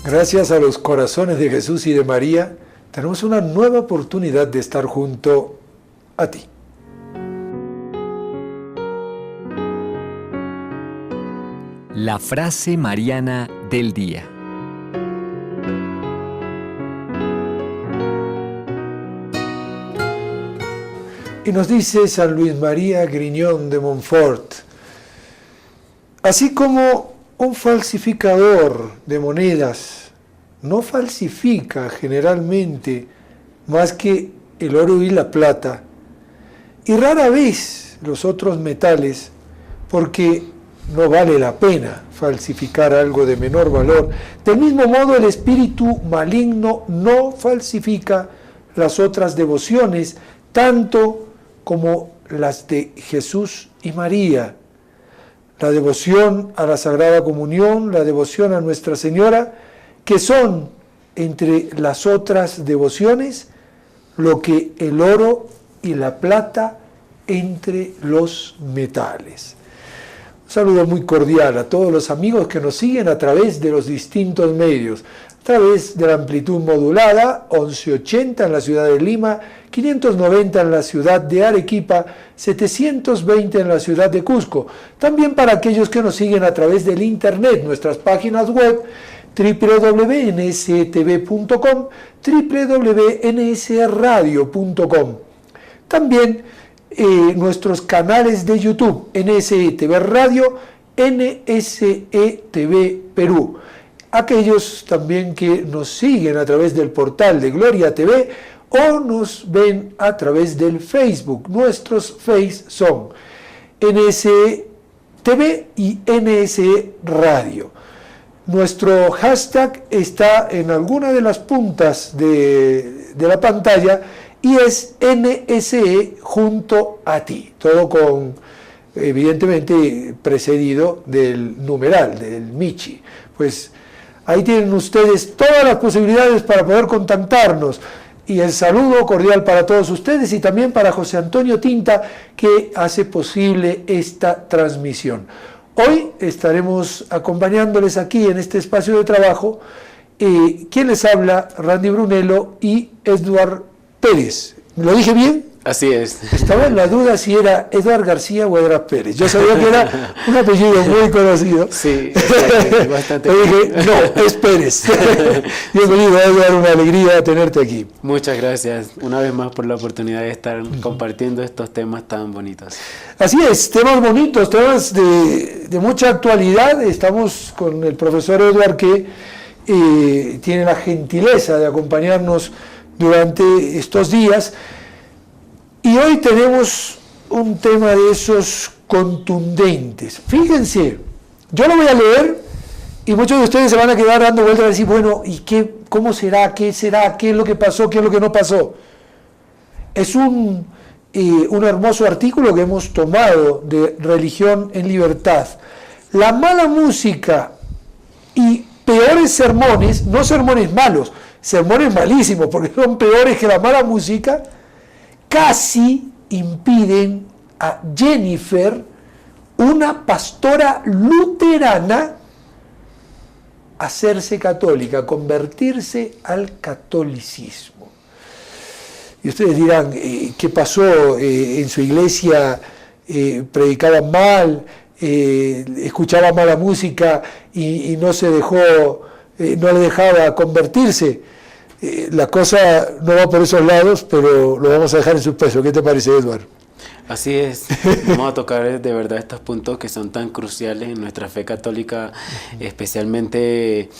Gracias a los corazones de Jesús y de María, tenemos una nueva oportunidad de estar junto a ti. La frase mariana del día. Y nos dice San Luis María Griñón de Montfort: así como un falsificador de monedas no falsifica generalmente más que el oro y la plata, y rara vez los otros metales, porque no vale la pena falsificar algo de menor valor, del mismo modo el espíritu maligno no falsifica las otras devociones, tanto como las de Jesús y María. La devoción a la Sagrada Comunión, la devoción a Nuestra Señora, que son entre las otras devociones lo que el oro y la plata entre los metales. Un saludo muy cordial a todos los amigos que nos siguen a través de los distintos medios, a través de la amplitud modulada, 1180 en la ciudad de Lima, 590 en la ciudad de Arequipa, 720 en la ciudad de Cusco. También para aquellos que nos siguen a través del internet, nuestras páginas web www.nstv.com, www.nsradio.com. También nuestros canales de YouTube, NSETV Radio, NSETV Perú. Aquellos también que nos siguen a través del portal de Gloria TV o nos ven a través del Facebook. Nuestros Face son NSTV y NSE Radio. Nuestro hashtag está en alguna de las puntas de la pantalla y es NSE junto a ti. Todo con, evidentemente, precedido del numeral, del Michi. Pues ahí tienen ustedes todas las posibilidades para poder contactarnos. Y el saludo cordial para todos ustedes y también para José Antonio Tinta, que hace posible esta transmisión. Hoy estaremos acompañándoles aquí en este espacio de trabajo. ¿Quién les habla? Randy Brunello y Eduard Pérez. ¿Me lo dije bien? Así es. Estaba en la duda si era Eduard García o Eduard Pérez. Yo sabía que era un apellido muy conocido. Sí, bastante. Le dije, no, es Pérez. Bienvenido, Eduard, una alegría tenerte aquí. Muchas gracias una vez más por la oportunidad de estar compartiendo estos temas tan bonitos. Así es, temas bonitos, temas de mucha actualidad. Estamos con el profesor Eduard, que tiene la gentileza de acompañarnos durante estos días. Y hoy tenemos un tema de esos contundentes. Fíjense, yo lo voy a leer y muchos de ustedes se van a quedar dando vueltas a decir, bueno, ¿y qué? ¿Cómo será? ¿Qué será? ¿Qué es lo que pasó? ¿Qué es lo que no pasó? Es un hermoso artículo que hemos tomado de Religión en Libertad. La mala música y peores sermones, no sermones malos, sermones malísimos, porque son peores que la mala música, casi impiden a Jennifer, una pastora luterana, hacerse católica, convertirse al catolicismo. Y ustedes dirán, ¿qué pasó? ¿En su iglesia predicaban mal, escuchaba mala música y no se dejó, no le dejaba convertirse? La cosa no va por esos lados, pero lo vamos a dejar en suspenso. ¿Qué te parece, Eduard? Así es, vamos a tocar de verdad estos puntos que son tan cruciales en nuestra fe católica, especialmente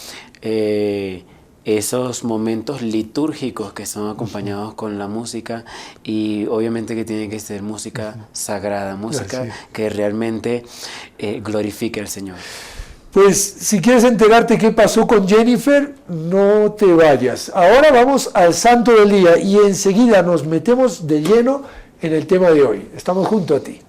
esos momentos litúrgicos que son acompañados con la música, y obviamente que tiene que ser música sagrada, música que realmente glorifique al Señor. Pues si quieres enterarte qué pasó con Jennifer, no te vayas. Ahora vamos al santo del día y enseguida nos metemos de lleno en el tema de hoy. Estamos junto a ti.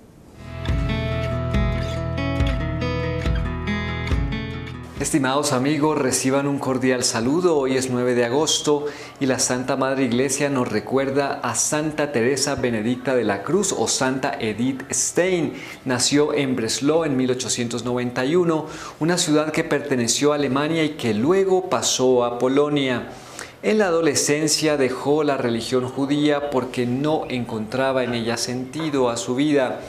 Estimados amigos, reciban un cordial saludo. Hoy es 9 de agosto y la Santa Madre Iglesia nos recuerda a Santa Teresa Benedicta de la Cruz o Santa Edith Stein. Nació en Breslau en 1891, una ciudad que perteneció a Alemania y que luego pasó a Polonia. En la adolescencia dejó la religión judía porque no encontraba en ella sentido a su vida.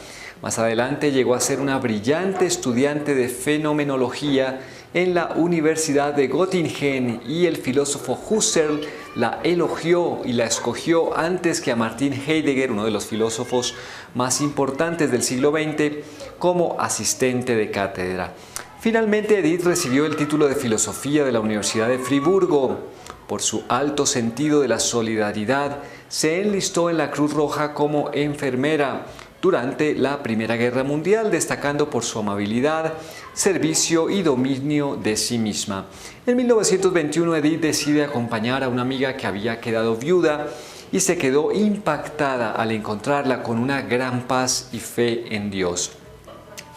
Más adelante llegó a ser una brillante estudiante de fenomenología en la Universidad de Göttingen y el filósofo Husserl la elogió y la escogió antes que a Martin Heidegger, uno de los filósofos más importantes del siglo XX, como asistente de cátedra. Finalmente, Edith recibió el título de Filosofía de la Universidad de Friburgo. Por su alto sentido de la solidaridad, se enlistó en la Cruz Roja como enfermera durante la Primera Guerra Mundial, destacando por su amabilidad, servicio y dominio de sí misma. En 1921, Edith decide acompañar a una amiga que había quedado viuda y se quedó impactada al encontrarla con una gran paz y fe en Dios.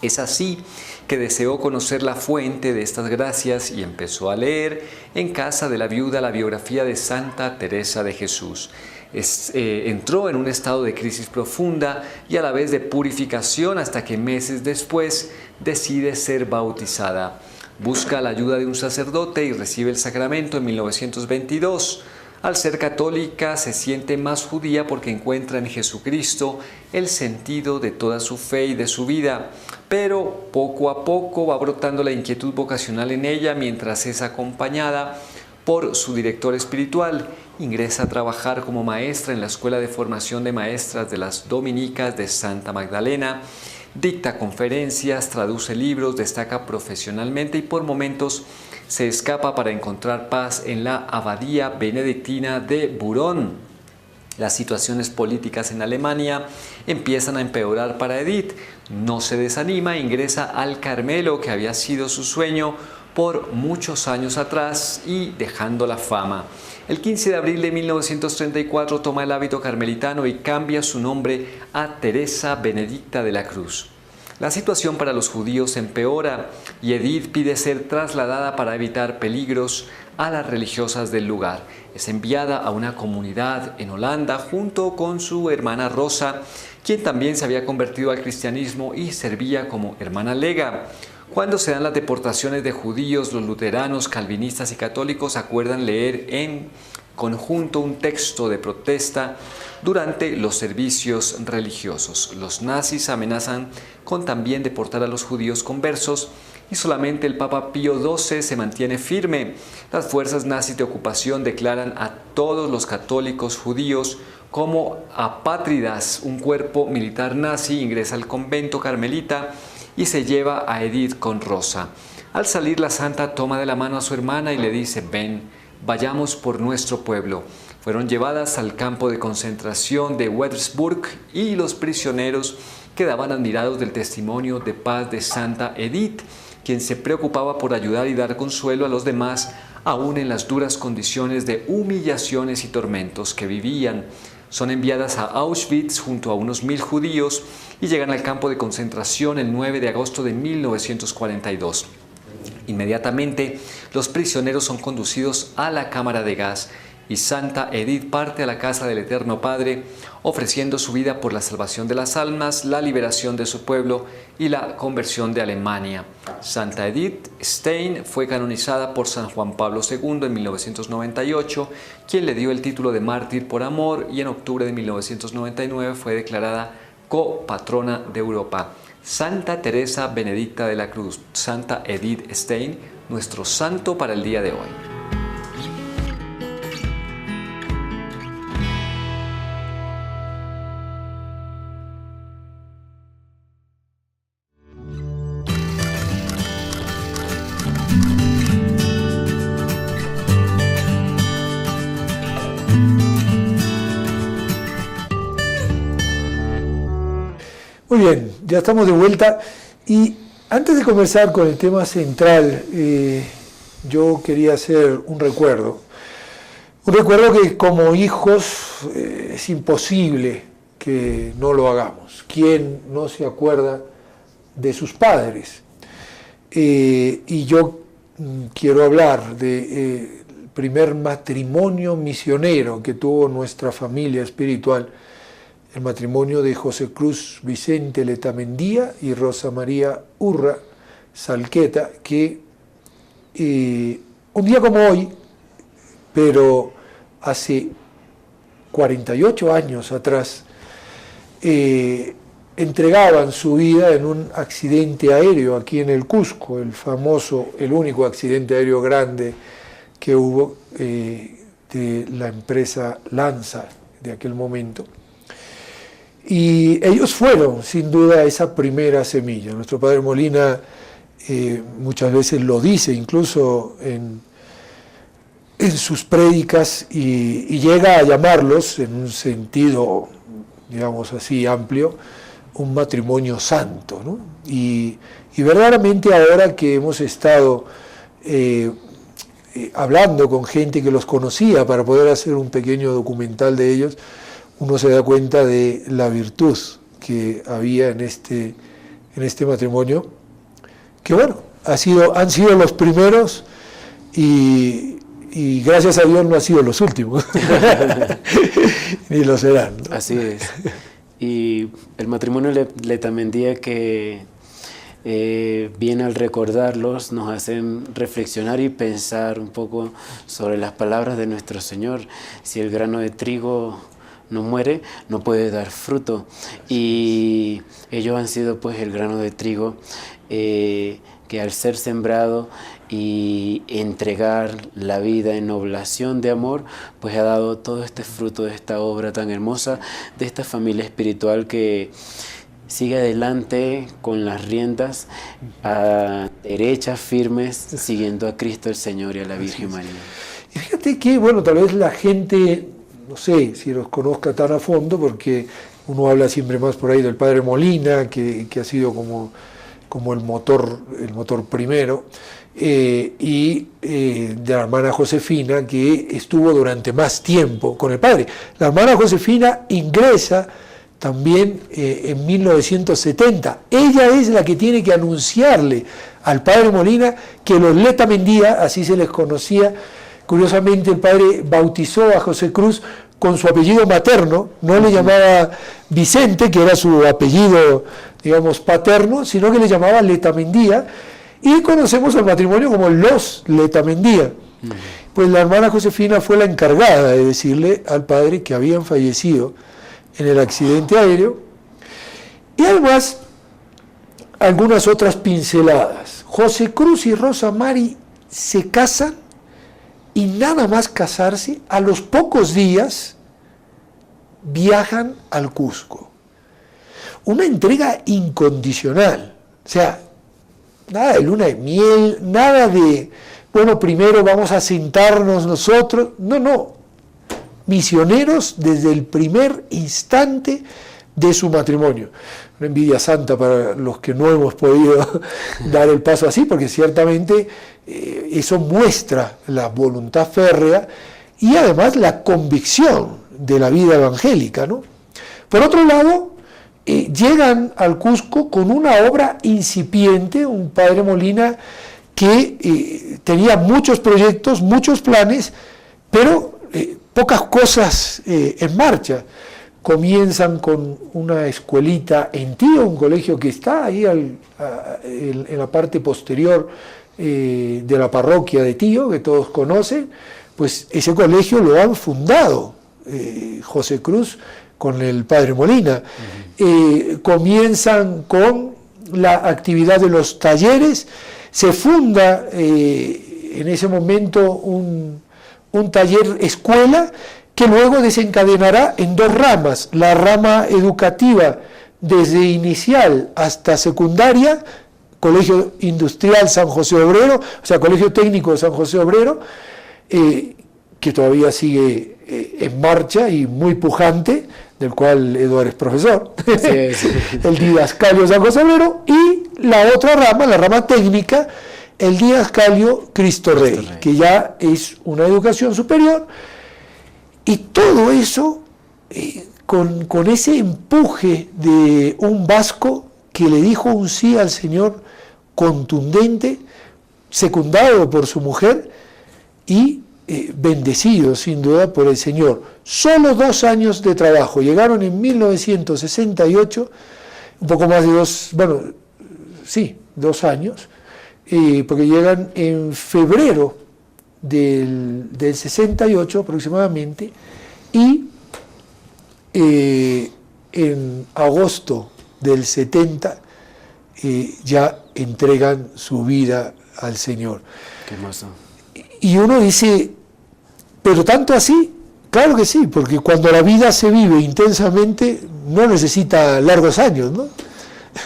Es así que deseó conocer la fuente de estas gracias y empezó a leer en casa de la viuda la biografía de Santa Teresa de Jesús. Entró en un estado de crisis profunda y a la vez de purificación hasta que meses después decide ser bautizada. Busca la ayuda de un sacerdote y recibe el sacramento en 1922. Al ser católica se siente más judía porque encuentra en Jesucristo el sentido de toda su fe y de su vida. Pero poco a poco va brotando la inquietud vocacional en ella mientras es acompañada por su director espiritual. Ingresa a trabajar como maestra en la Escuela de Formación de Maestras de las Dominicas de Santa Magdalena. Dicta conferencias, traduce libros, destaca profesionalmente y por momentos se escapa para encontrar paz en la abadía benedictina de Burón. Las situaciones políticas en Alemania empiezan a empeorar para Edith. No se desanima, ingresa al Carmelo, que había sido su sueño por muchos años atrás, y dejando la fama. El 15 de abril de 1934 toma el hábito carmelitano y cambia su nombre a Teresa Benedicta de la Cruz. La situación para los judíos empeora y Edith pide ser trasladada para evitar peligros a las religiosas del lugar. Es enviada a una comunidad en Holanda junto con su hermana Rosa, quien también se había convertido al cristianismo y servía como hermana lega. Cuando se dan las deportaciones de judíos, los luteranos, calvinistas y católicos acuerdan leer en conjunto un texto de protesta durante los servicios religiosos. Los nazis amenazan con también deportar a los judíos conversos y solamente el Papa Pío XII se mantiene firme. Las fuerzas nazis de ocupación declaran a todos los católicos judíos como apátridas. Un cuerpo militar nazi ingresa al convento carmelita y se lleva a Edith con Rosa. Al salir, la santa toma de la mano a su hermana y le dice: ven, vayamos por nuestro pueblo. Fueron llevadas al campo de concentración de Wednesburg y los prisioneros quedaban admirados del testimonio de paz de Santa Edith, quien se preocupaba por ayudar y dar consuelo a los demás, aún en las duras condiciones de humillaciones y tormentos que vivían. Son enviadas a Auschwitz junto a unos 1000 judíos y llegan al campo de concentración el 9 de agosto de 1942. Inmediatamente, los prisioneros son conducidos a la cámara de gas y Santa Edith parte a la casa del Eterno Padre, ofreciendo su vida por la salvación de las almas, la liberación de su pueblo y la conversión de Alemania. Santa Edith Stein fue canonizada por San Juan Pablo II en 1998, quien le dio el título de mártir por amor, y en octubre de 1999 fue declarada copatrona de Europa. Santa Teresa Benedicta de la Cruz, Santa Edith Stein, nuestro santo para el día de hoy. Muy bien, ya estamos de vuelta y antes de comenzar con el tema central, yo quería hacer un recuerdo que como hijos es imposible que no lo hagamos. ¿Quién no se acuerda de sus padres? Y yo quiero hablar de el primer matrimonio misionero que tuvo nuestra familia espiritual, el matrimonio de José Cruz Vicente Letamendía y Rosa María Urra Salqueta, que un día como hoy, pero hace 48 años atrás, entregaban su vida en un accidente aéreo aquí en el Cusco, el famoso, el único accidente aéreo grande que hubo de la empresa Lanza de aquel momento. Y ellos fueron, sin duda, esa primera semilla. Nuestro padre Molina muchas veces lo dice, incluso en sus prédicas, y llega a llamarlos, en un sentido, digamos así, amplio, un matrimonio santo, ¿no? Y verdaderamente ahora que hemos estado hablando con gente que los conocía para poder hacer un pequeño documental de ellos, uno se da cuenta de la virtud que había en este matrimonio, que bueno, han sido los primeros y gracias a Dios no han sido los últimos, ni lo serán, ¿no? Así es. Y el matrimonio Letamendía, que bien al recordarlos nos hacen reflexionar y pensar un poco sobre las palabras de nuestro Señor. Si el grano de trigo no muere, no puede dar fruto. Y ellos han sido pues el grano de trigo que al ser sembrado y entregar la vida en oblación de amor, pues ha dado todo este fruto de esta obra tan hermosa, de esta familia espiritual que sigue adelante con las riendas derechas, firmes, siguiendo a Cristo el Señor y a la Virgen María. Y fíjate que, bueno, tal vez la gente, no sé si los conozca tan a fondo, porque uno habla siempre más por ahí del padre Molina, que ha sido como el motor primero, y de la hermana Josefina, que estuvo durante más tiempo con el padre. La hermana Josefina ingresa también en 1970. Ella es la que tiene que anunciarle al padre Molina que los Letamendía, así se les conocía. Curiosamente, el padre bautizó a José Cruz con su apellido materno, no le llamaba Vicente, que era su apellido, digamos, paterno, sino que le llamaba Letamendía, y conocemos al matrimonio como los Letamendía. Pues la hermana Josefina fue la encargada de decirle al padre que habían fallecido en el accidente aéreo, y además algunas otras pinceladas. José Cruz y Rosa Mari se casan, y nada más casarse, a los pocos días viajan al Cusco. Una entrega incondicional, o sea, nada de luna de miel, nada de, bueno, primero vamos a sentarnos nosotros, no, misioneros desde el primer instante de su matrimonio. Una envidia santa para los que no hemos podido dar el paso así, porque ciertamente eso muestra la voluntad férrea y además la convicción de la vida evangélica, ¿no? Por otro lado, llegan al Cusco con una obra incipiente, un padre Molina que tenía muchos proyectos, muchos planes, pero pocas cosas en marcha. Comienzan con una escuelita en Tío, un colegio que está ahí en la parte posterior de la parroquia de Tío, que todos conocen. Pues ese colegio lo han fundado José Cruz con el padre Molina. Comienzan con la actividad de los talleres, se funda en ese momento un taller escuela que luego desencadenará en dos ramas: la rama educativa desde inicial hasta secundaria, Colegio Industrial San José Obrero, o sea, Colegio Técnico de San José Obrero, que todavía sigue en marcha y muy pujante, del cual Eduardo es profesor, sí. El Didascalio San José Obrero, y la otra rama, la rama técnica, el Didascalio Cristo Rey, que ya es una educación superior. Y todo eso con ese empuje de un vasco que le dijo un sí al Señor contundente, secundado por su mujer y bendecido sin duda por el Señor. Solo 2 años de trabajo, llegaron en 1968, un poco más de 2 años, porque llegan en febrero del 68 aproximadamente, y en agosto del 70 ya entregan su vida al Señor. Qué hermoso. Y uno dice, ¿pero tanto así? Claro que sí, porque cuando la vida se vive intensamente no necesita largos años, ¿no?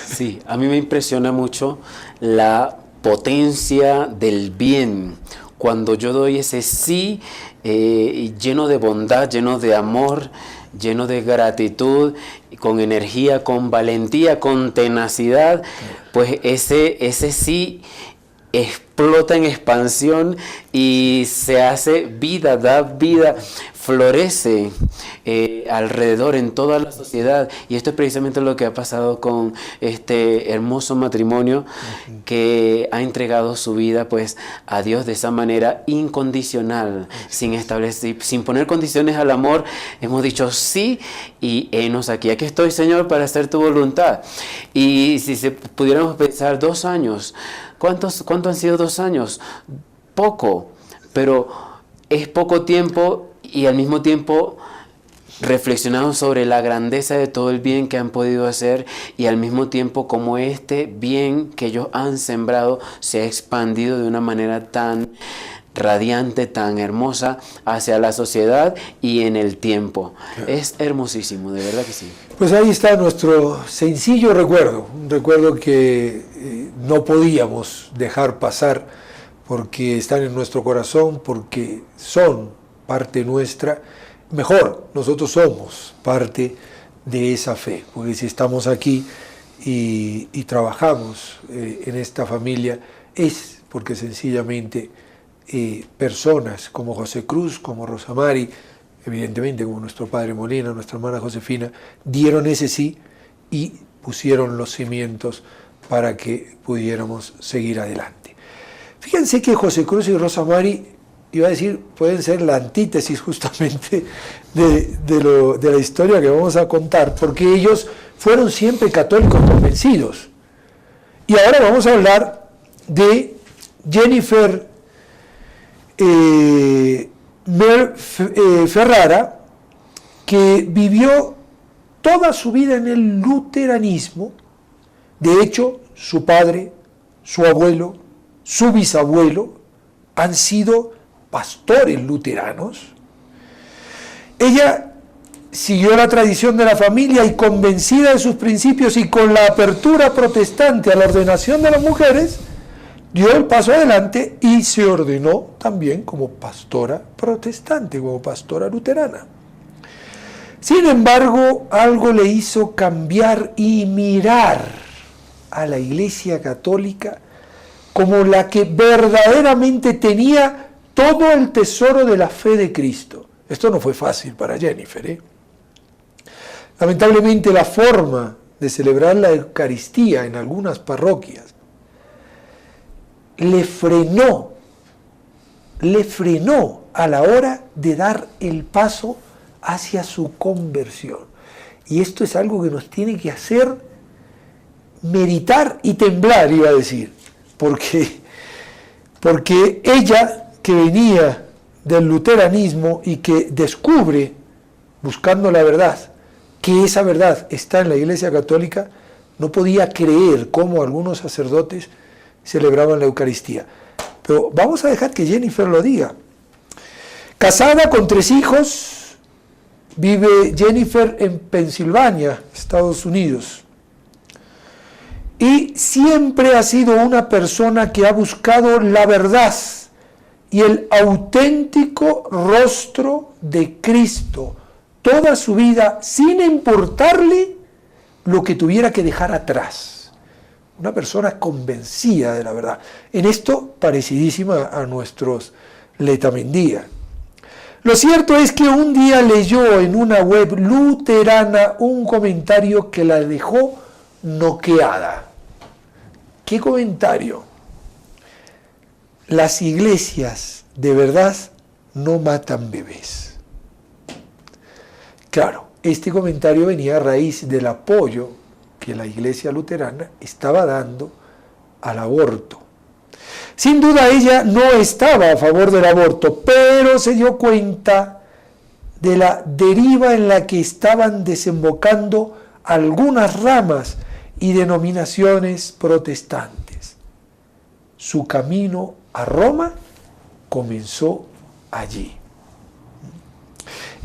Sí, a mí me impresiona mucho la potencia del bien. Cuando yo doy ese sí, lleno de bondad, lleno de amor, lleno de gratitud, con energía, con valentía, con tenacidad, pues ese sí explota en expansión y se hace vida, da vida, florece alrededor en toda la sociedad. Y esto es precisamente lo que ha pasado con este hermoso matrimonio que ha entregado su vida pues a Dios de esa manera incondicional, sin establecer, sin poner condiciones al amor. Hemos dicho sí y henos aquí estoy, Señor, para hacer tu voluntad. Y si pudiéramos pensar 2 años, ¿cuánto han sido 2 años? Poco, pero es poco tiempo, y al mismo tiempo reflexionamos sobre la grandeza de todo el bien que han podido hacer, y al mismo tiempo como este bien que ellos han sembrado se ha expandido de una manera tan radiante, tan hermosa hacia la sociedad y en el tiempo. Claro. Es hermosísimo, de verdad que sí. Pues ahí está nuestro sencillo recuerdo, un recuerdo que no podíamos dejar pasar porque están en nuestro corazón, porque son parte nuestra. Mejor, nosotros somos parte de esa fe, porque si estamos aquí y trabajamos en esta familia es porque sencillamente personas como José Cruz, como Rosa Mari, evidentemente como nuestro padre Molina, nuestra hermana Josefina, dieron ese sí y pusieron los cimientos para que pudiéramos seguir adelante. Fíjense que José Cruz y Rosa Mari, iba a decir, pueden ser la antítesis justamente de la historia que vamos a contar, porque ellos fueron siempre católicos convencidos. Y ahora vamos a hablar de Jennifer Ferrara, que vivió toda su vida en el luteranismo. De hecho, su padre, su abuelo, su bisabuelo han sido pastores luteranos. Ella siguió la tradición de la familia y, convencida de sus principios y con la apertura protestante a la ordenación de las mujeres, dio el paso adelante y se ordenó también como pastora protestante, como pastora luterana. Sin embargo, algo le hizo cambiar y mirar a la Iglesia Católica como la que verdaderamente tenía todo el tesoro de la fe de Cristo. Esto no fue fácil para Jennifer, Lamentablemente, la forma de celebrar la Eucaristía en algunas parroquias le frenó a la hora de dar el paso hacia su conversión. Y esto es algo que nos tiene que hacer meditar y temblar, iba a decir, porque ella, que venía del luteranismo y que descubre, buscando la verdad, que esa verdad está en la Iglesia Católica, no podía creer cómo algunos sacerdotes celebraban la Eucaristía. Pero vamos a dejar que Jennifer lo diga. Casada con 3 hijos, vive Jennifer en Pensilvania, Estados Unidos. Y siempre ha sido una persona que ha buscado la verdad y el auténtico rostro de Cristo toda su vida, sin importarle lo que tuviera que dejar atrás. Una persona convencida de la verdad. En esto parecidísima a nuestros Letamendia. Lo cierto es que un día leyó en una web luterana un comentario que la dejó noqueada. ¿Qué comentario? las iglesias de verdad no matan bebés. Claro, este comentario venía a raíz del apoyo que la iglesia luterana estaba dando al aborto. Sin duda ella no estaba a favor del aborto, pero se dio cuenta de la deriva en la que estaban desembocando algunas ramas y denominaciones protestantes. Su camino a Roma comenzó allí.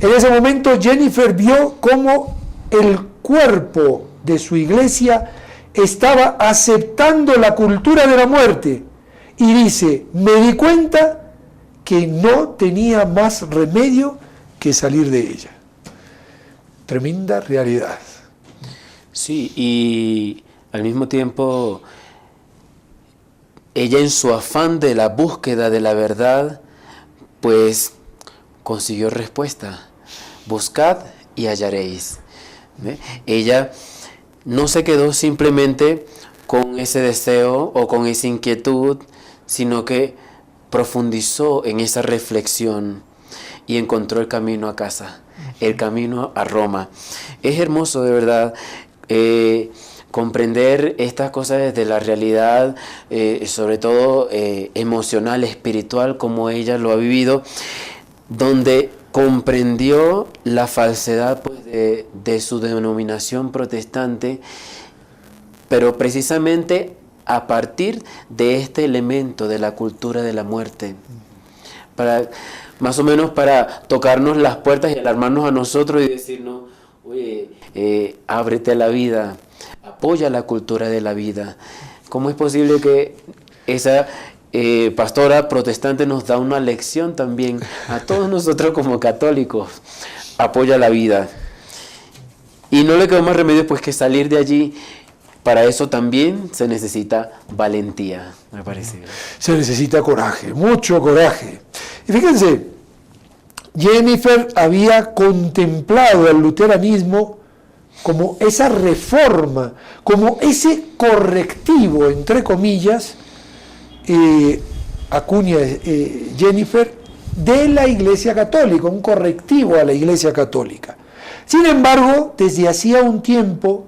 En ese momento Jennifer vio cómo el cuerpo de su iglesia estaba aceptando la cultura de la muerte y dice, me di cuenta que no tenía más remedio que salir de ella. Tremenda realidad. Sí, y al mismo tiempo ella en su afán de la búsqueda de la verdad, pues consiguió respuesta. Buscad y hallaréis. ¿Ve? Ella no se quedó simplemente con ese deseo o con esa inquietud, sino que profundizó en esa reflexión y encontró el camino a casa, el camino a Roma. Es hermoso, de verdad, comprender estas cosas desde la realidad, sobre todo emocional, espiritual, como ella lo ha vivido, donde comprendió la falsedad pues, de su denominación protestante, pero precisamente a partir de este elemento de la cultura de la muerte, más o menos para tocarnos las puertas y alarmarnos a nosotros y decirnos, oye, ábrete a la vida, apoya la cultura de la vida. ¿Cómo es posible que esa pastora protestante nos da una lección también a todos nosotros como católicos? Apoya la vida. Y no le quedó más remedio pues que salir de allí. Para eso también se necesita valentía, me parece. Se necesita coraje, mucho coraje. Y fíjense, Jennifer había contemplado el luteranismo como esa reforma, como ese correctivo, entre comillas, acuña Jennifer, de la Iglesia Católica, un correctivo a la Iglesia Católica. Sin embargo, desde hacía un tiempo,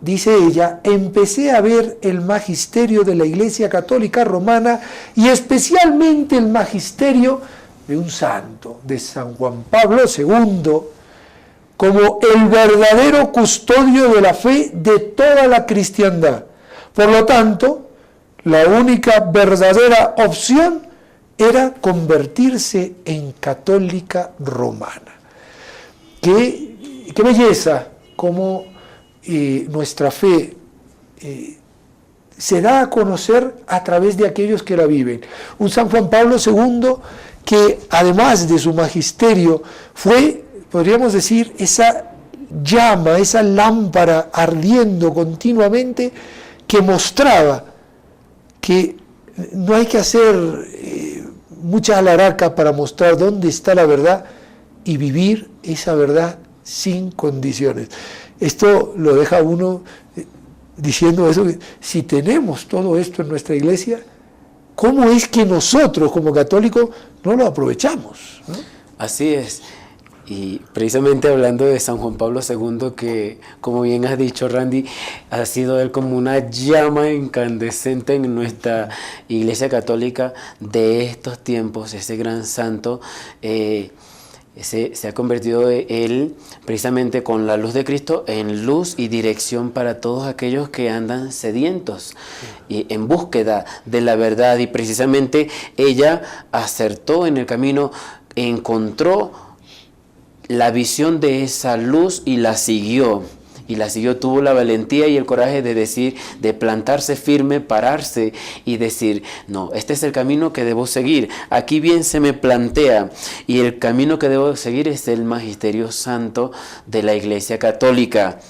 dice ella, empecé a ver el magisterio de la Iglesia Católica Romana y especialmente el magisterio de un santo, de San Juan Pablo II, como el verdadero custodio de la fe de toda la cristiandad. Por lo tanto, la única verdadera opción era convertirse en católica romana. Qué belleza como nuestra fe se da a conocer a través de aquellos que la viven. Un San Juan Pablo II que además de su magisterio fue, podríamos decir, esa llama, esa lámpara ardiendo continuamente que mostraba que no hay que hacer mucha alaraca para mostrar dónde está la verdad y vivir esa verdad sin condiciones. Esto lo deja uno diciendo eso, que si tenemos todo esto en nuestra iglesia, ¿cómo es que nosotros como católicos no lo aprovechamos? ¿No? Así es. Y precisamente hablando de San Juan Pablo II, que como bien has dicho, Randy, ha sido él como una llama incandescente en nuestra Iglesia Católica de estos tiempos, ese gran santo, se ha convertido él precisamente con la luz de Cristo en luz y dirección para todos aquellos que andan sedientos y en búsqueda de la verdad, y precisamente ella acertó en el camino, encontró la visión de esa luz y la siguió, tuvo la valentía y el coraje de decir, de plantarse firme, pararse y decir, no, este es el camino que debo seguir, aquí bien se me plantea, y el camino que debo seguir es el magisterio santo de la Iglesia Católica.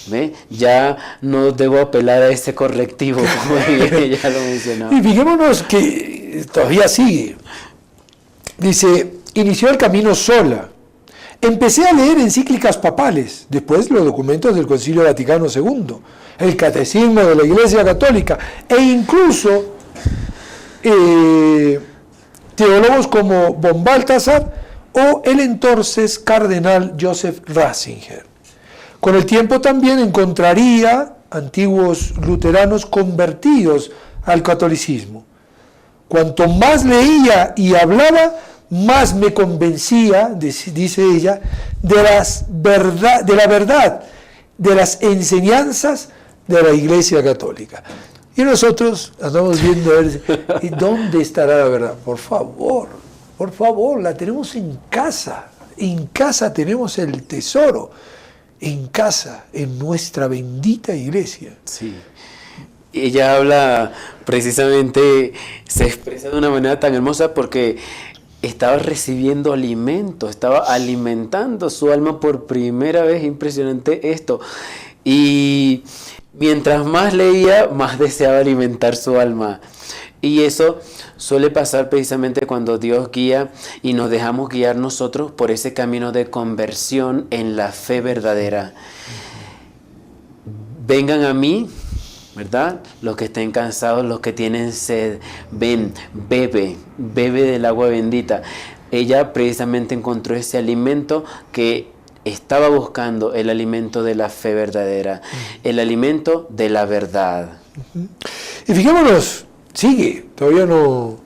¿Ve? Ya no debo apelar a ese correctivo, como ella lo mencionaba. Y fijémonos que todavía sigue. Dice, inició el camino sola. Empecé a leer encíclicas papales, después los documentos del Concilio Vaticano II, el Catecismo de la Iglesia Católica, e incluso teólogos como von Balthasar o el entonces cardenal Joseph Ratzinger. Con el tiempo también encontraría antiguos luteranos convertidos al catolicismo. Cuanto más leía y hablaba, más me convencía, dice ella, de la verdad, de las enseñanzas de la Iglesia Católica. Y nosotros andamos viendo a ver, ¿y dónde estará la verdad? Por favor, la tenemos en casa. En casa tenemos el tesoro. En casa, en nuestra bendita iglesia. Sí. Ella habla precisamente, se expresa de una manera tan hermosa porque estaba recibiendo alimento, estaba alimentando su alma por primera vez. Impresionante esto. Y mientras más leía, más deseaba alimentar su alma. Y eso suele pasar precisamente cuando Dios guía y nos dejamos guiar nosotros por ese camino de conversión en la fe verdadera. Vengan a mí, ¿verdad? Los que estén cansados, los que tienen sed, ven, bebe del agua bendita. Ella precisamente encontró ese alimento que estaba buscando, el alimento de la fe verdadera, el alimento de la verdad. Y fijémonos, sigue, todavía no.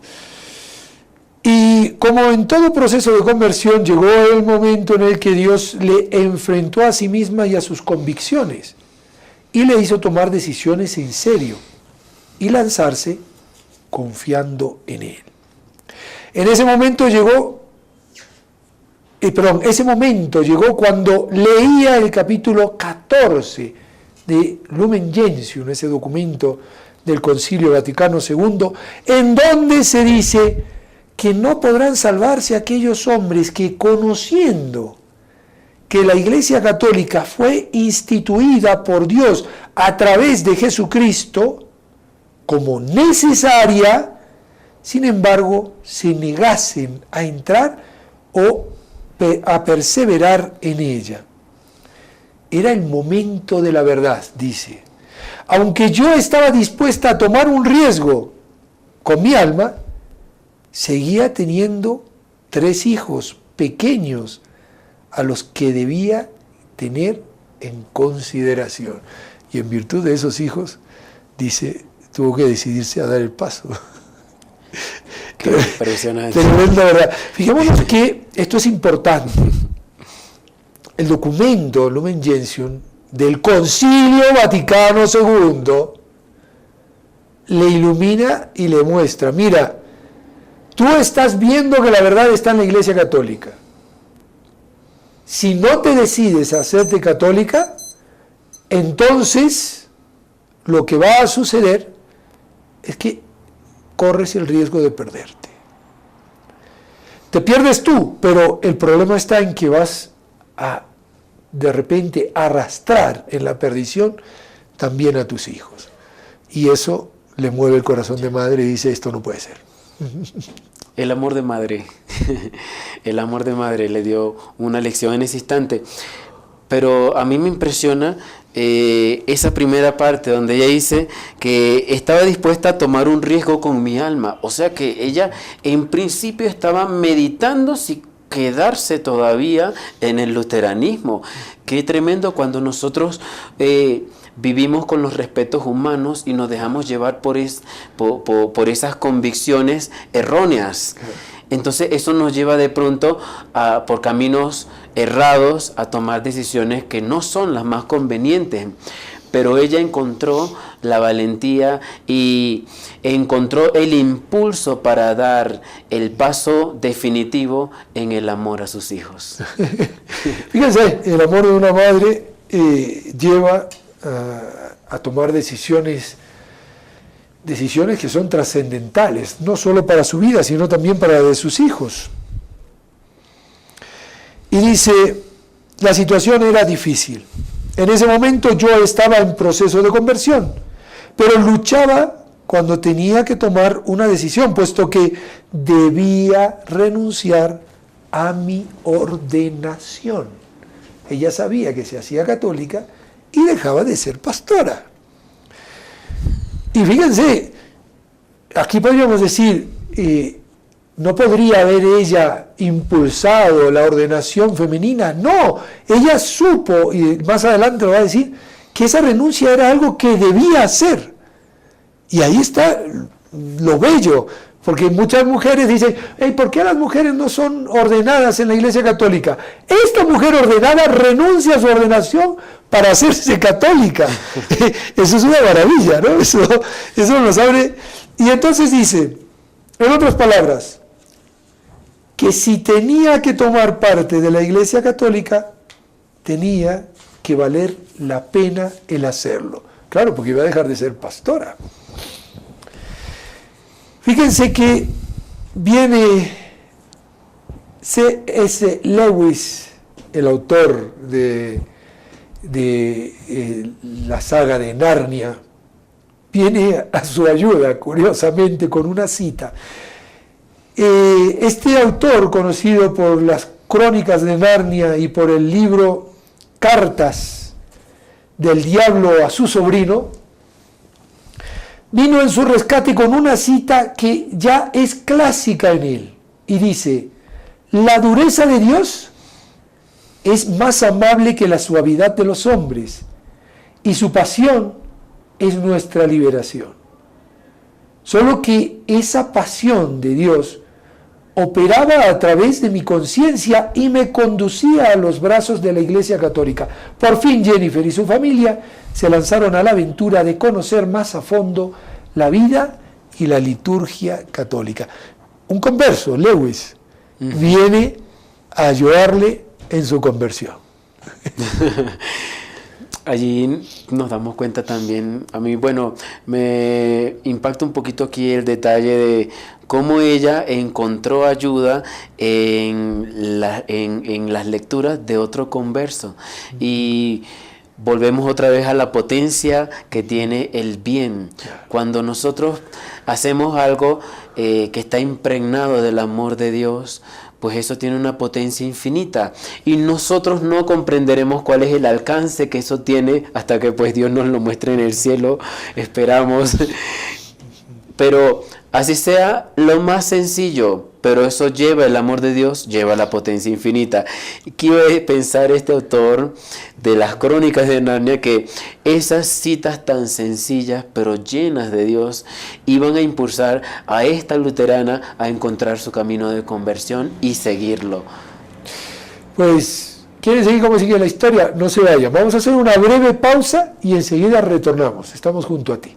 Y como en todo proceso de conversión, llegó el momento en el que Dios le enfrentó a sí misma y a sus convicciones y le hizo tomar decisiones en serio y lanzarse confiando en Él. En ese momento ese momento llegó cuando leía el capítulo 14 de Lumen Gentium, ese documento del Concilio Vaticano II, en donde se dice que no podrán salvarse aquellos hombres que, conociendo que la Iglesia Católica fue instituida por Dios a través de Jesucristo como necesaria, sin embargo, se negasen a entrar o a perseverar en ella. Era el momento de la verdad, dice. Aunque yo estaba dispuesta a tomar un riesgo con mi alma, seguía teniendo 3 hijos pequeños a los que debía tener en consideración. Y en virtud de esos hijos, dice, tuvo que decidirse a dar el paso. Qué impresionante. Tremenda verdad. Fijémonos que esto es importante. El documento Lumen Gentium del Concilio Vaticano II le ilumina y le muestra, mira, tú estás viendo que la verdad está en la Iglesia Católica. Si no te decides a hacerte católica, entonces lo que va a suceder es que corres el riesgo de perderte. Te pierdes tú, pero el problema está en que vas a de repente arrastrar en la perdición también a tus hijos. Y eso le mueve el corazón de madre y dice, esto no puede ser. El amor de madre, el amor de madre le dio una lección en ese instante. Pero a mí me impresiona esa primera parte donde ella dice que estaba dispuesta a tomar un riesgo con mi alma. O sea que ella en principio estaba meditando si quedarse todavía en el luteranismo. Qué tremendo cuando nosotros vivimos con los respetos humanos y nos dejamos llevar por esas convicciones erróneas. Entonces eso nos lleva de pronto por caminos errados a tomar decisiones que no son las más convenientes. Pero ella encontró la valentía y encontró el impulso para dar el paso definitivo en el amor a sus hijos. Fíjense, el amor de una madre lleva a tomar decisiones que son trascendentales, no solo para su vida, sino también para la de sus hijos. Y dice, la situación era difícil. En ese momento yo estaba en proceso de conversión, pero luchaba cuando tenía que tomar una decisión, puesto que debía renunciar a mi ordenación. Ella sabía que se hacía católica y dejaba de ser pastora. Y fíjense, aquí podríamos decir, no podría haber ella impulsado la ordenación femenina, no, ella supo, y más adelante lo va a decir, que esa renuncia era algo que debía hacer. Y ahí está lo bello, porque muchas mujeres dicen, hey, ¿por qué las mujeres no son ordenadas en la Iglesia Católica? Esta mujer ordenada renuncia a su ordenación para hacerse católica. Eso es una maravilla, ¿no? Eso nos abre. Y entonces dice, en otras palabras, que si tenía que tomar parte de la Iglesia Católica, tenía que valer la pena el hacerlo. Claro, porque iba a dejar de ser pastora. Fíjense que viene C.S. Lewis, el autor de la saga de Narnia, viene a su ayuda, curiosamente, con una cita. Este autor, conocido por las Crónicas de Narnia y por el libro Cartas del Diablo a su sobrino, vino en su rescate con una cita que ya es clásica en él, y dice, la dureza de Dios es más amable que la suavidad de los hombres, y su pasión es nuestra liberación. Solo que esa pasión de Dios operaba a través de mi conciencia y me conducía a los brazos de la Iglesia Católica. Por fin Jennifer y su familia se lanzaron a la aventura de conocer más a fondo la vida y la liturgia católica. Un converso, Lewis, viene a ayudarle en su conversión. Allí nos damos cuenta también, a mí, bueno, me impacta un poquito aquí el detalle de cómo ella encontró ayuda en las lecturas de otro converso. Y volvemos otra vez a la potencia que tiene el bien. Cuando nosotros hacemos algo que está impregnado del amor de Dios, pues eso tiene una potencia infinita y nosotros no comprenderemos cuál es el alcance que eso tiene hasta que pues Dios nos lo muestre en el cielo, esperamos. Pero así sea lo más sencillo, pero eso lleva el amor de Dios, lleva la potencia infinita. Quiero pensar este autor de las Crónicas de Narnia que esas citas tan sencillas pero llenas de Dios iban a impulsar a esta luterana a encontrar su camino de conversión y seguirlo. Pues, ¿quieren seguir cómo sigue la historia? No se vayan. Vamos a hacer una breve pausa y enseguida retornamos. Estamos junto a ti.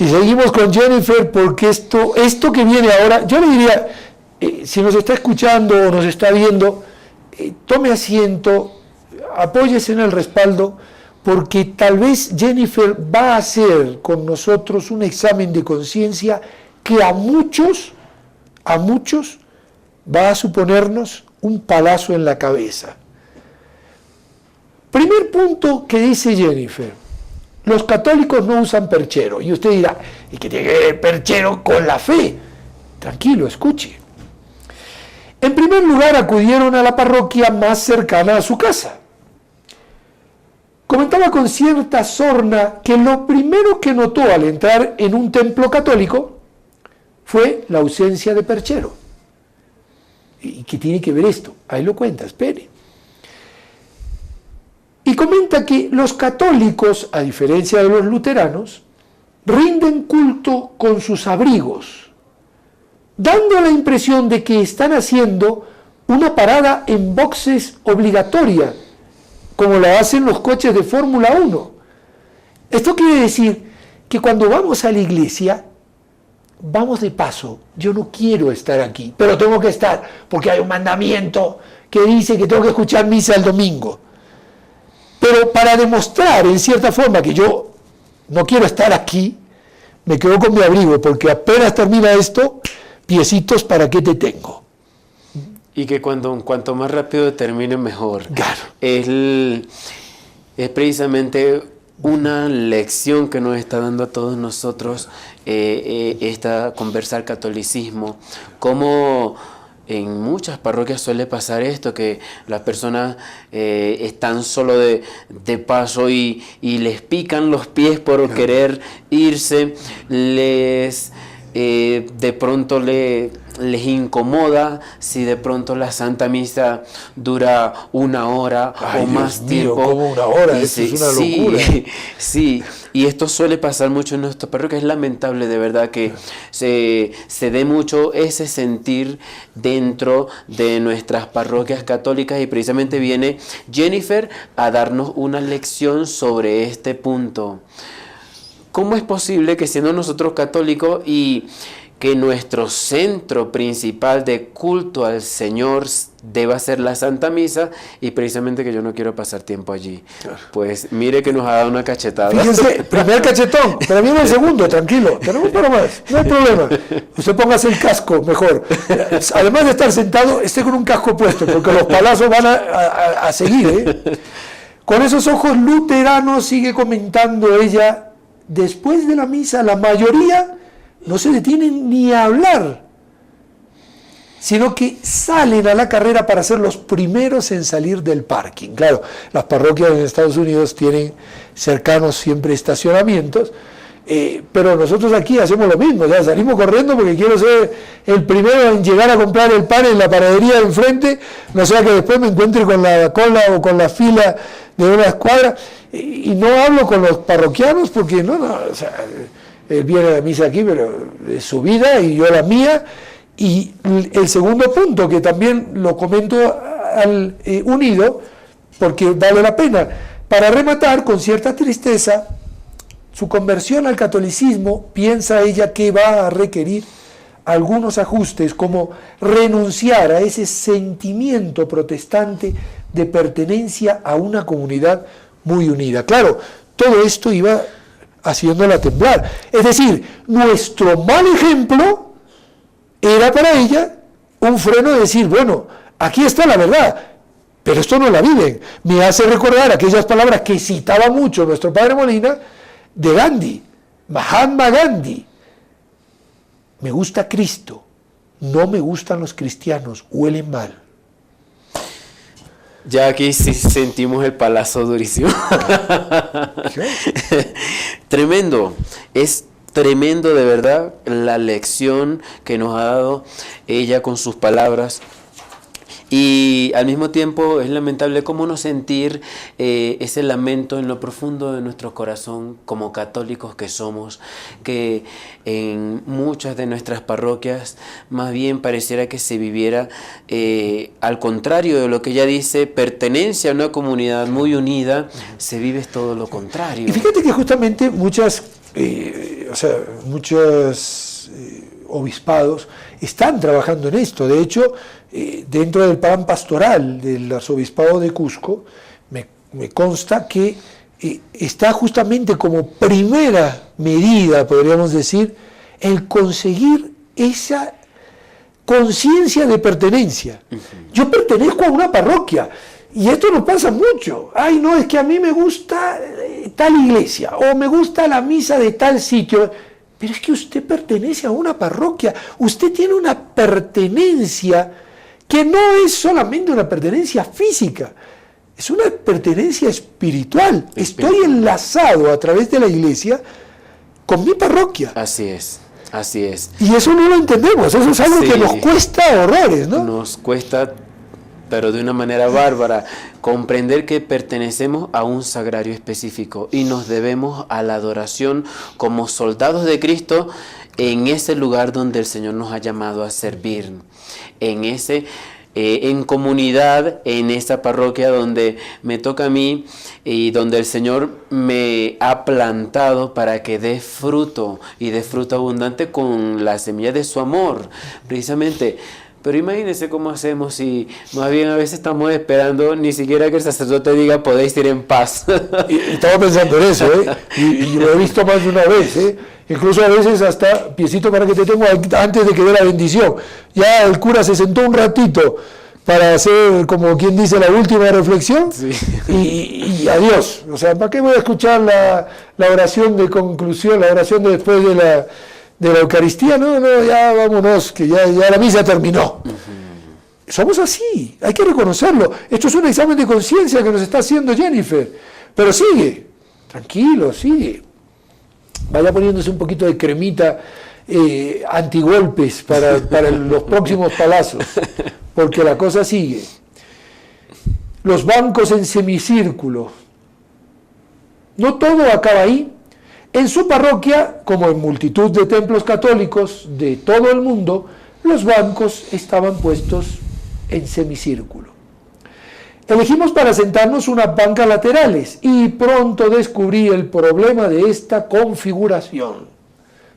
Y seguimos con Jennifer porque esto que viene ahora, yo le diría, si nos está escuchando o nos está viendo, tome asiento, apóyese en el respaldo, porque tal vez Jennifer va a hacer con nosotros un examen de conciencia que a muchos va a suponernos un palazo en la cabeza. Primer punto que dice Jennifer: los católicos no usan perchero. Y usted dirá, ¿y qué tiene que ver perchero con la fe? Tranquilo, escuche. En primer lugar, acudieron a la parroquia más cercana a su casa. Comentaba con cierta sorna que lo primero que notó al entrar en un templo católico fue la ausencia de perchero. ¿Y qué tiene que ver esto? Ahí lo cuenta, espere. Y comenta que los católicos, a diferencia de los luteranos, rinden culto con sus abrigos, dando la impresión de que están haciendo una parada en boxes obligatoria, como la hacen los coches de Fórmula 1. Esto quiere decir que cuando vamos a la iglesia, vamos de paso. Yo no quiero estar aquí, pero tengo que estar, porque hay un mandamiento que dice que tengo que escuchar misa el domingo. Pero para demostrar en cierta forma que yo no quiero estar aquí, me quedo con mi abrigo, porque apenas termina esto, piecitos, ¿para qué te tengo? Y que cuanto más rápido termine, mejor. Claro. Es precisamente una lección que nos está dando a todos nosotros esta conversar catolicismo. Cómo en muchas parroquias suele pasar esto, que las personas están solo de paso y les pican los pies por querer irse, de pronto les incomoda si de pronto la Santa Misa dura 1 hora o más Dios mío, tiempo. ¿cómo 1 hora? Esto es una locura. Sí, y esto suele pasar mucho en nuestra parroquia. Es lamentable, de verdad, que se dé mucho ese sentir dentro de nuestras parroquias católicas, y precisamente viene Jennifer a darnos una lección sobre este punto. ¿Cómo es posible que, siendo nosotros católicos y que nuestro centro principal de culto al Señor deba ser la Santa Misa, y precisamente que yo no quiero pasar tiempo allí? Claro. Pues mire que nos ha dado una cachetada. Fíjense, primer cachetón, pero viene el segundo, tranquilo, tenemos para más, no hay problema. Usted póngase el casco mejor. Además de estar sentado, esté con un casco puesto, porque los palazos van a seguir, ¿eh? Con esos ojos luteranos, sigue comentando ella, después de la misa, la mayoría no se detienen ni a hablar, sino que salen a la carrera para ser los primeros en salir del parking. Claro, las parroquias en Estados Unidos tienen cercanos siempre estacionamientos, pero nosotros aquí hacemos lo mismo, ya salimos corriendo porque quiero ser el primero en llegar a comprar el pan en la panadería de enfrente, no sea que después me encuentre con la cola o con la fila de una escuadra, y no hablo con los parroquianos porque o sea, él viene a la misa aquí, pero es su vida y yo la mía. Y el segundo punto, que también lo comento unido, porque vale la pena, para rematar, con cierta tristeza, su conversión al catolicismo, piensa ella que va a requerir algunos ajustes, como renunciar a ese sentimiento protestante de pertenencia a una comunidad muy unida. Claro, todo esto iba haciéndola temblar. Es decir, nuestro mal ejemplo era para ella un freno de decir, bueno, aquí está la verdad, pero esto no la viven. Me hace recordar aquellas palabras que citaba mucho nuestro padre Molina de Gandhi, Mahatma Gandhi. Me gusta Cristo, no me gustan los cristianos, huelen mal. Ya aquí sí sentimos el palazo durísimo. Tremendo, es tremendo de verdad la lección que nos ha dado ella con sus palabras. Y al mismo tiempo es lamentable cómo no sentir ese lamento en lo profundo de nuestro corazón como católicos que somos, que en muchas de nuestras parroquias más bien pareciera que se viviera al contrario de lo que ella dice, pertenencia a una comunidad muy unida, se vive todo lo contrario. Y fíjate que justamente muchas sea, muchos obispados están trabajando en esto. De hecho, dentro del plan pastoral del arzobispado de Cusco, me consta que está justamente como primera medida, podríamos decir, el conseguir esa conciencia de pertenencia. Yo pertenezco a una parroquia, y esto nos pasa mucho. Ay, no, es que a mí me gusta tal iglesia, o me gusta la misa de tal sitio. Pero es que usted pertenece a una parroquia, usted tiene una pertenencia que no es solamente una pertenencia física, es una pertenencia espiritual. Estoy enlazado a través de la iglesia con mi parroquia. Así es, así es. Y eso no lo entendemos, eso es algo que nos cuesta horrores, ¿no? Nos cuesta, pero de una manera bárbara, comprender que pertenecemos a un sagrario específico y nos debemos a la adoración como soldados de Cristo en ese lugar donde el Señor nos ha llamado a servir, en comunidad, en esa parroquia donde me toca a mí y donde el Señor me ha plantado para que dé fruto y dé fruto abundante con la semilla de su amor, precisamente. Pero imagínense cómo hacemos si más bien a veces estamos esperando ni siquiera que el sacerdote diga podéis ir en paz. Y estaba pensando en eso, y lo he visto más de una vez, incluso a veces hasta piecito para que te tengo antes de que dé la bendición. Ya el cura se sentó un ratito para hacer, como quien dice, la última reflexión, sí. y adiós. O sea, ¿para qué voy a escuchar la oración de conclusión, la oración de después de la Eucaristía? No, ya vámonos, que ya la misa terminó. Somos así, hay que reconocerlo. Esto es un examen de conciencia que nos está haciendo Jennifer. Pero sigue, tranquilo, sigue. Vaya poniéndose un poquito de cremita antigolpes para los próximos palazos, porque la cosa sigue. Los bancos en semicírculo. No todo acaba ahí. En su parroquia, como en multitud de templos católicos de todo el mundo, los bancos estaban puestos en semicírculo. Elegimos para sentarnos unas bancas laterales y pronto descubrí el problema de esta configuración.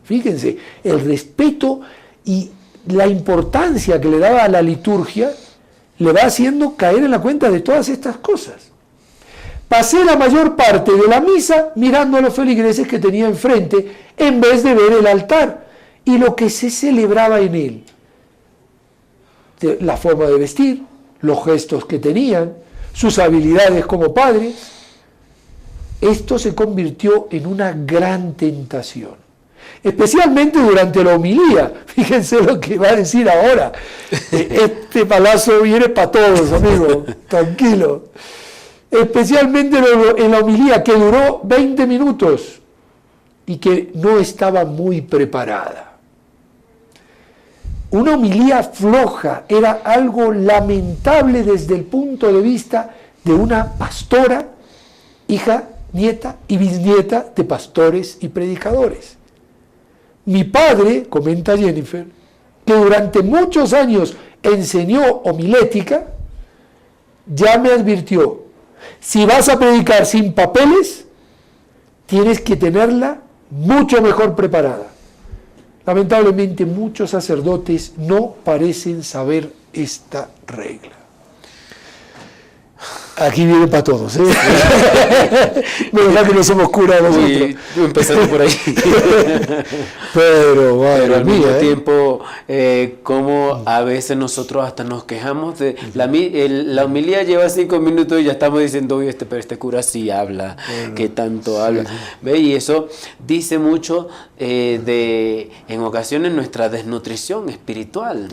Fíjense, el respeto y la importancia que le daba a la liturgia le va haciendo caer en la cuenta de todas estas cosas. Pasé la mayor parte de la misa mirando a los feligreses que tenía enfrente en vez de ver el altar y lo que se celebraba en él. La forma de vestir, los gestos que tenían, sus habilidades como padres. Esto se convirtió en una gran tentación, especialmente durante la homilía. Fíjense lo que va a decir ahora. Este palazo viene para todos, amigo, tranquilo. Especialmente en la homilía, que duró 20 minutos y que no estaba muy preparada. Una homilía floja era algo lamentable desde el punto de vista de una pastora, hija, nieta y bisnieta de pastores y predicadores. Mi padre, comenta Jennifer, que durante muchos años enseñó homilética, ya me advirtió: si vas a predicar sin papeles, tienes que tenerla mucho mejor preparada. Lamentablemente, muchos sacerdotes no parecen saber esta regla. Aquí viene para todos, ¿eh? Verdad que no somos curas nosotros. Sí, empezando por ahí. Pero al mismo tiempo, como a veces nosotros hasta nos quejamos de la homilía lleva 5 minutos y ya estamos diciendo, oye, pero este cura sí habla, que tanto habla. Sí. ¿Ve? Y eso dice mucho en ocasiones, nuestra desnutrición espiritual.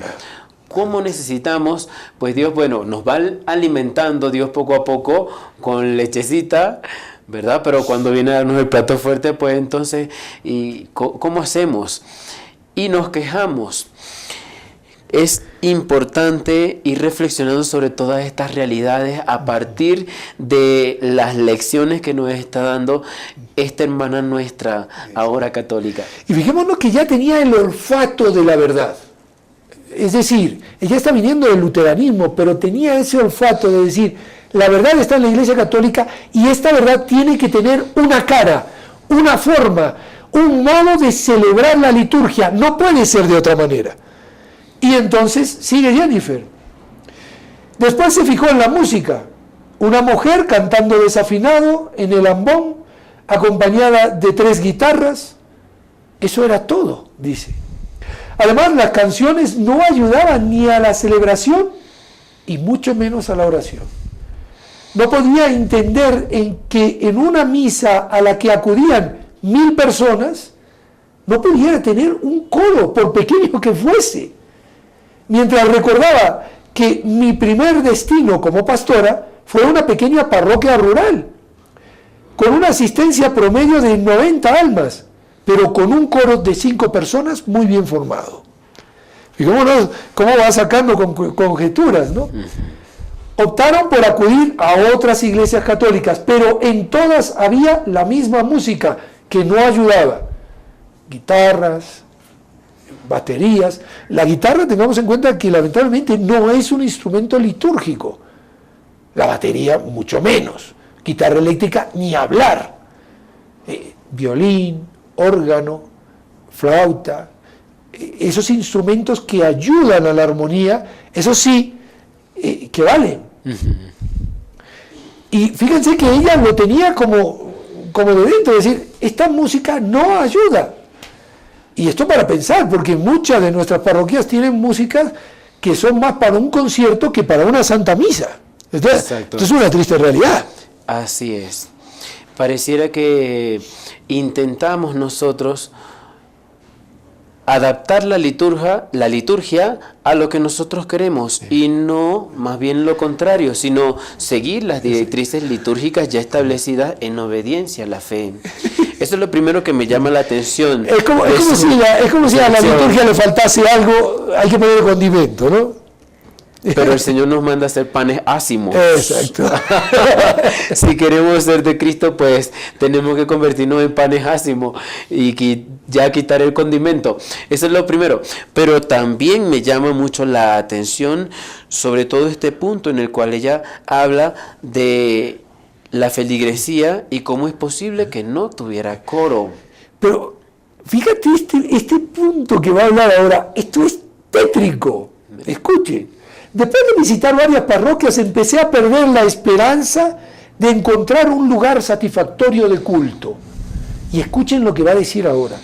¿Cómo necesitamos? Pues Dios, nos va alimentando Dios poco a poco con lechecita, ¿verdad? Pero cuando viene a darnos el plato fuerte, pues entonces, ¿y cómo hacemos? Y nos quejamos. Es importante ir reflexionando sobre todas estas realidades a partir de las lecciones que nos está dando esta hermana nuestra, ahora católica. Y fijémonos que ya tenía el olfato de la verdad. Es decir, ella está viniendo del luteranismo, pero tenía ese olfato de decir, la verdad está en la Iglesia Católica y esta verdad tiene que tener una cara, una forma, un modo de celebrar la liturgia, no puede ser de otra manera. Y entonces sigue Jennifer. Después se fijó en la música, una mujer cantando desafinado en el ambón, acompañada de 3 guitarras. Eso era todo, dice. Además, las canciones no ayudaban ni a la celebración y mucho menos a la oración. No podía entender en que en una misa a la que acudían 1000 personas, no pudiera tener un coro, por pequeño que fuese. Mientras recordaba que mi primer destino como pastora fue una pequeña parroquia rural, con una asistencia promedio de 90 almas, pero con un coro de 5 personas muy bien formado. Fijémonos cómo va sacando conjeturas, ¿no? Optaron por acudir a otras iglesias católicas, pero en todas había la misma música que no ayudaba. Guitarras, baterías. La guitarra, tengamos en cuenta que lamentablemente no es un instrumento litúrgico. La batería mucho menos. Guitarra eléctrica ni hablar. Violín, órgano, flauta, esos instrumentos que ayudan a la armonía, eso sí, que valen. Y fíjense que ella lo tenía como de dentro, es decir, esta música no ayuda. Y esto para pensar, porque muchas de nuestras parroquias tienen músicas que son más para un concierto que para una santa misa. Esto es una triste realidad. Así es. Pareciera que intentamos nosotros adaptar la liturgia a lo que nosotros queremos, y no más bien lo contrario, sino seguir las directrices litúrgicas ya establecidas en obediencia a la fe. Eso es lo primero que me llama la atención. Es como si a la liturgia le faltase algo, hay que poner condimento, ¿no? Pero el Señor nos manda a hacer panes ácimos. Exacto. Si queremos ser de Cristo, pues tenemos que convertirnos en panes ácimos y ya quitar el condimento. Eso es lo primero. Pero también me llama mucho la atención sobre todo este punto en el cual ella habla de la feligresía y cómo es posible que no tuviera coro. Pero fíjate este punto que va a hablar ahora. Esto es tétrico. Escuchen. Después de visitar varias parroquias, empecé a perder la esperanza de encontrar un lugar satisfactorio de culto. Y escuchen lo que va a decir ahora.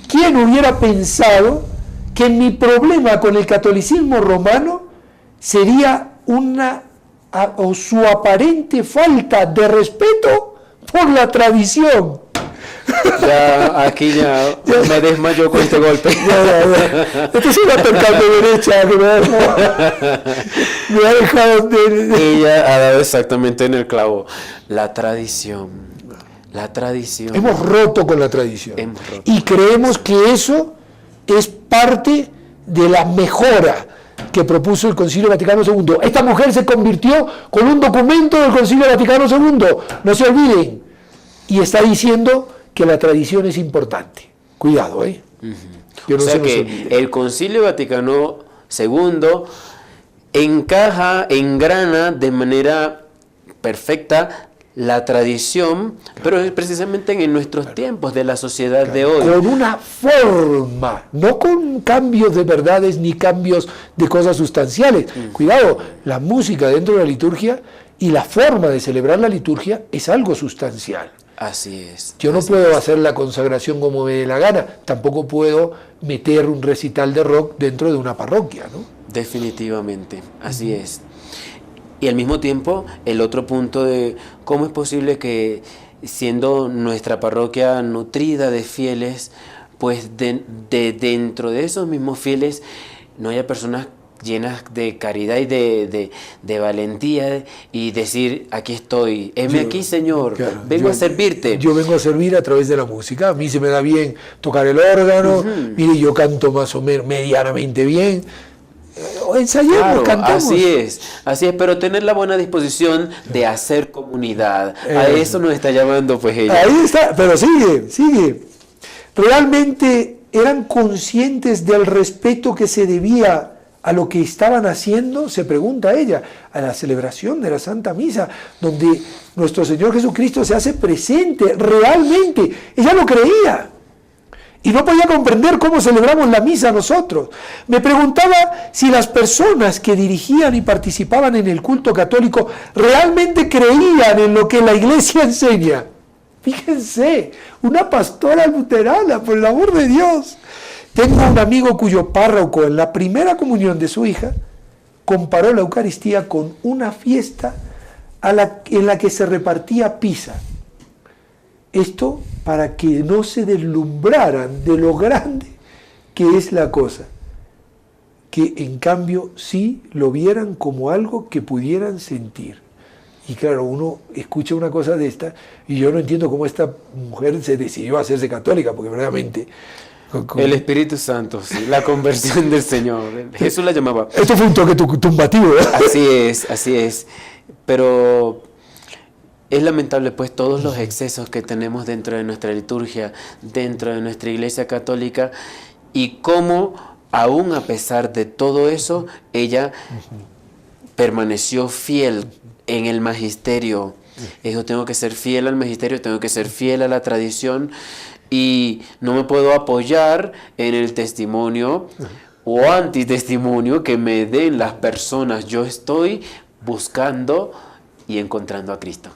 ¿Quién hubiera pensado que mi problema con el catolicismo romano sería su aparente falta de respeto por la tradición? Ya, aquí ya me desmayó con este golpe. Esto es una tocando derecha que me ha dejado Ella ha dado exactamente en el clavo. La tradición. Hemos roto con la tradición. Y creemos que eso es parte de la mejora que propuso el Concilio Vaticano II. Esta mujer se convirtió con un documento del Concilio Vaticano II. No se olviden. Y está diciendo que la tradición es importante. Cuidado, ¿eh? O sea que el Concilio Vaticano II engrana de manera perfecta la tradición, pero es precisamente en nuestros tiempos de la sociedad de hoy. Con una forma, no con cambios de verdades ni cambios de cosas sustanciales. Cuidado, la música dentro de la liturgia y la forma de celebrar la liturgia es algo sustancial. Así es. Yo no puedo hacer la consagración como me dé la gana, tampoco puedo meter un recital de rock dentro de una parroquia, ¿no? Definitivamente, así es. Y al mismo tiempo, el otro punto de cómo es posible que, siendo nuestra parroquia nutrida de fieles, pues dentro de esos mismos fieles no haya personas llenas de caridad y de valentía y decir, aquí estoy, heme aquí, Señor, claro, vengo a servirte. Yo vengo a servir a través de la música. A mí se me da bien tocar el órgano, mire, yo canto más o menos medianamente bien. Ensayamos, claro, cantamos. Así es, pero tener la buena disposición de hacer comunidad. A eso nos está llamando pues ella. Ahí está, pero sigue. Realmente eran conscientes del respeto que se debía a lo que estaban haciendo, se pregunta ella, a la celebración de la Santa Misa, donde nuestro Señor Jesucristo se hace presente realmente. Ella lo creía. Y no podía comprender cómo celebramos la misa nosotros. Me preguntaba si las personas que dirigían y participaban en el culto católico realmente creían en lo que la Iglesia enseña. Fíjense, una pastora luterana, por el amor de Dios. Tengo un amigo cuyo párroco en la primera comunión de su hija comparó la Eucaristía con una fiesta en la que se repartía pizza. Esto para que no se deslumbraran de lo grande que es la cosa, que en cambio sí lo vieran como algo que pudieran sentir. Y claro, uno escucha una cosa de esta y yo no entiendo cómo esta mujer se decidió a hacerse católica, porque verdaderamente... El Espíritu Santo, sí, la conversión del Señor. Jesús la llamaba. Esto fue un toque tumbativo, ¿eh? Así es. Pero es lamentable, pues, todos los excesos que tenemos dentro de nuestra liturgia, dentro de nuestra Iglesia Católica, y cómo, aún a pesar de todo eso, ella permaneció fiel en el magisterio. Dijo, tengo que ser fiel al magisterio, tengo que ser fiel a la tradición, y no me puedo apoyar en el testimonio o antitestimonio que me den las personas. Yo estoy buscando y encontrando a Cristo.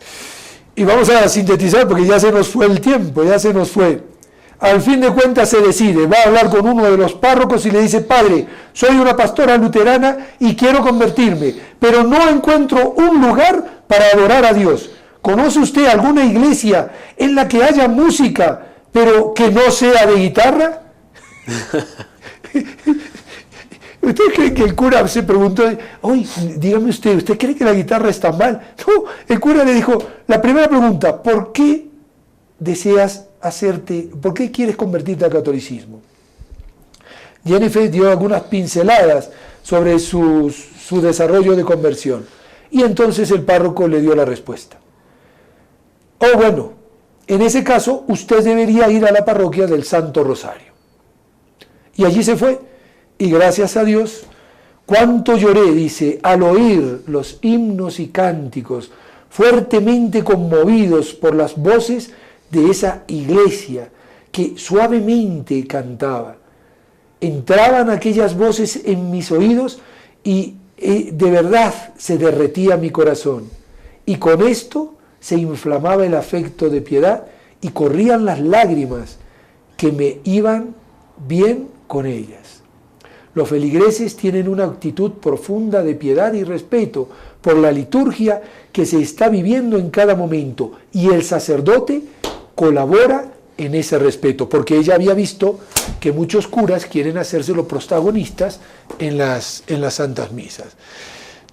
Y vamos a sintetizar porque ya se nos fue el tiempo, ya se nos fue. Al fin de cuentas se decide, va a hablar con uno de los párrocos y le dice, padre, soy una pastora luterana y quiero convertirme, pero no encuentro un lugar para adorar a Dios. ¿Conoce usted alguna iglesia en la que haya música, pero que no sea de guitarra? ¿Usted cree que el cura se preguntó, oye, dígame ¿usted cree que la guitarra está mal? No, el cura le dijo, la primera pregunta, ¿por qué quieres convertirte al catolicismo? Jennifer dio algunas pinceladas sobre su desarrollo de conversión. Y entonces el párroco le dio la respuesta. Oh, bueno, en ese caso, usted debería ir a la parroquia del Santo Rosario. Y allí se fue. Y gracias a Dios, cuánto lloré, dice, al oír los himnos y cánticos fuertemente conmovidos por las voces de esa iglesia que suavemente cantaba. Entraban aquellas voces en mis oídos y de verdad se derretía mi corazón. Y con esto se inflamaba el afecto de piedad y corrían las lágrimas que me iban bien con ellas. Los feligreses tienen una actitud profunda de piedad y respeto por la liturgia que se está viviendo en cada momento, y el sacerdote colabora en ese respeto, porque ella había visto que muchos curas quieren hacerse los protagonistas en las santas misas.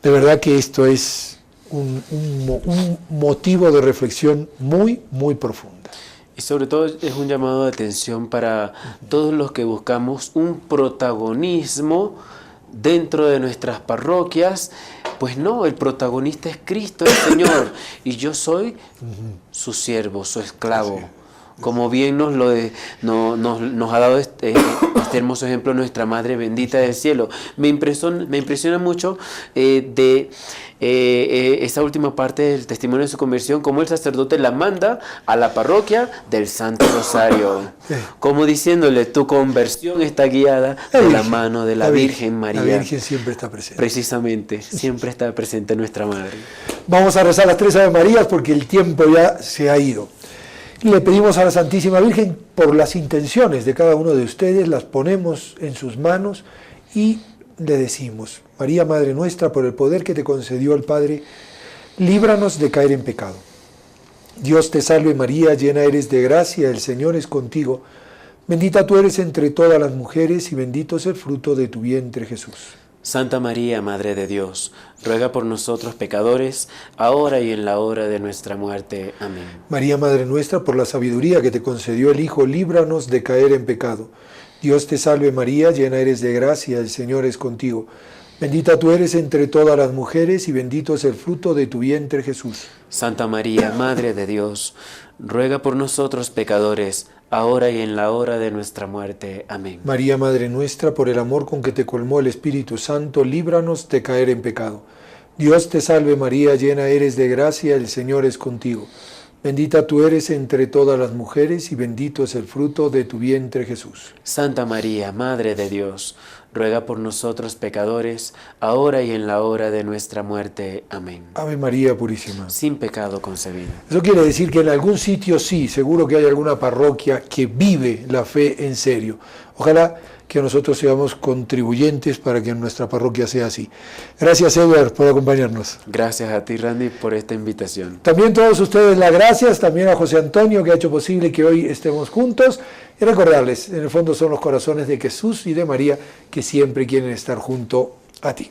De verdad que esto es un motivo de reflexión muy, muy profunda. Y sobre todo es un llamado de atención para todos los que buscamos un protagonismo dentro de nuestras parroquias. Pues no, el protagonista es Cristo, el Señor, y yo soy su siervo, su esclavo. Como bien nos ha dado este hermoso ejemplo nuestra Madre bendita del cielo. Me impresiona mucho esa última parte del testimonio de su conversión, como el sacerdote la manda a la parroquia del Santo Rosario, como diciéndole, tu conversión está guiada de la mano de la Virgen María. La Virgen siempre está presente. Precisamente, siempre está presente nuestra Madre. Vamos a rezar las 3 Ave Marías porque el tiempo ya se ha ido. Le pedimos a la Santísima Virgen por las intenciones de cada uno de ustedes, las ponemos en sus manos y le decimos, María, Madre nuestra, por el poder que te concedió el Padre, líbranos de caer en pecado. Dios te salve María, llena eres de gracia, el Señor es contigo. Bendita tú eres entre todas las mujeres y bendito es el fruto de tu vientre, Jesús. Santa María, Madre de Dios, ruega por nosotros pecadores, ahora y en la hora de nuestra muerte. Amén. María, Madre nuestra, por la sabiduría que te concedió el Hijo, líbranos de caer en pecado. Dios te salve María, llena eres de gracia, el Señor es contigo. Bendita tú eres entre todas las mujeres y bendito es el fruto de tu vientre, Jesús. Santa María, Madre de Dios, ruega por nosotros pecadores, ahora y en la hora de nuestra muerte. Amén. María, Madre nuestra, por el amor con que te colmó el Espíritu Santo, líbranos de caer en pecado. Dios te salve María, llena eres de gracia, el Señor es contigo. Bendita tú eres entre todas las mujeres y bendito es el fruto de tu vientre, Jesús. Santa María, Madre de Dios, ruega por nosotros pecadores, ahora y en la hora de nuestra muerte. Amén. Ave María Purísima. Sin pecado concebido. Eso quiere decir que en algún sitio sí, seguro que hay alguna parroquia que vive la fe en serio. Ojalá que nosotros seamos contribuyentes para que nuestra parroquia sea así. Gracias, Edward, por acompañarnos. Gracias a ti, Randy, por esta invitación. También todos ustedes las gracias, también a José Antonio, que ha hecho posible que hoy estemos juntos. Y recordarles, en el fondo son los corazones de Jesús y de María que siempre quieren estar junto a ti.